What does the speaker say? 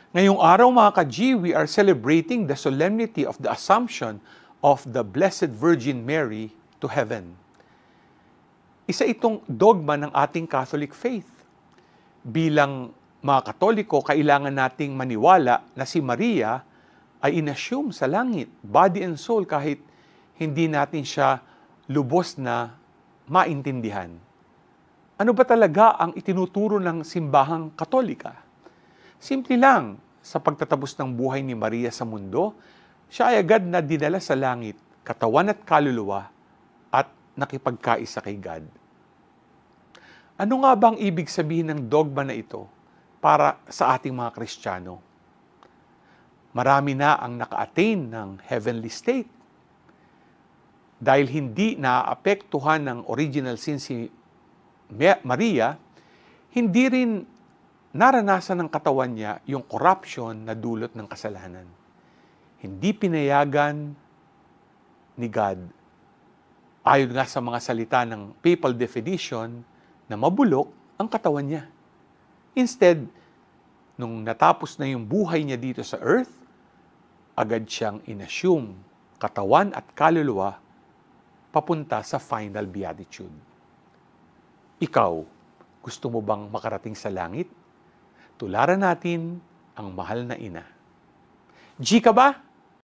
Ngayong araw mga ka-G, we are celebrating the solemnity of the Assumption of the Blessed Virgin Mary to heaven. Isa itong dogma ng ating Catholic faith. Bilang mga Katoliko, kailangan nating maniwala na si Maria ay inassume sa langit, body and soul, kahit hindi natin siya lubos na maintindihan. Ano ba talaga ang itinuturo ng simbahang Katolika? Simple lang, sa pagtatapos ng buhay ni Maria sa mundo, siya ay agad na dinala sa langit, katawan at kaluluwa, at nakipagkaisa kay God. Ano nga bang ibig sabihin ng dogma na ito para sa ating mga Kristiyano? Marami na ang naka-attain ng heavenly state. Dahil hindi naaapektuhan ng original sin si Maria, hindi rin naranasan ng katawan niya yung corruption na dulot ng kasalanan. Hindi pinayagan ni God, ayon nga sa mga salita ng papal definition, na mabulok ang katawan niya. Instead, nung natapos na yung buhay niya dito sa earth, agad siyang inassume katawan at kaluluwa papunta sa final beatitude. Ikaw, gusto mo bang makarating sa langit? Tularan natin ang mahal na ina. G ka ba?